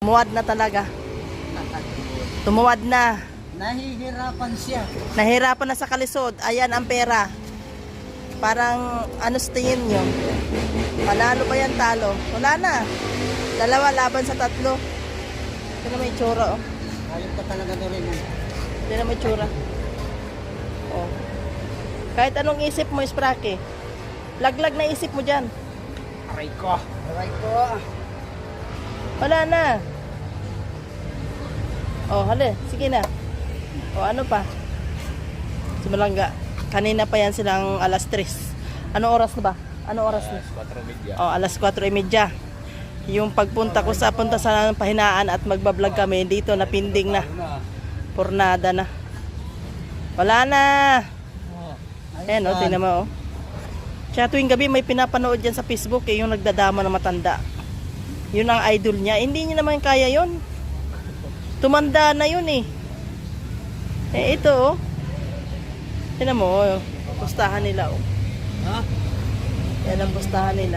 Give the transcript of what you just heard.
Tumuwad na talaga. Tumuwad na. Nahihirapan siya. Nahirapan na sa kalisod. Ayan ang pera. Parang ano sa tingin nyo? Panalo ba yan, talo? Wala na. 2 laban sa 3. Ito na may tsura, oh. Ayun ka talaga doon rin. Ito na may tsura. Oh. Kahit anong isip mo, Sprake. Laglag na isip mo dyan. Aray ko. Aray ko. Wala na. Oh, hali. Sige na. O, ano pa? Sumalangga. Kanina pa yan silang alas 3. Ano oras na ba? Ano oras na? 4:30. O, alas 4:30. Yung pagpunta ko sa pahinaan at magbablog kami, dito na pinding na. Pornada na. Wala na. Ayan, o, tingnan mo, o. Kaya tuwing gabi may pinapanood yan sa Facebook, yung nagdadama na matanda. Yun ang idol niya. Hindi niya naman kaya yun. Tumanda na yun eh. Eh ito oh. Tingnan mo oh. Pustahan nila oh. Ha? Yan ang pustahan nila.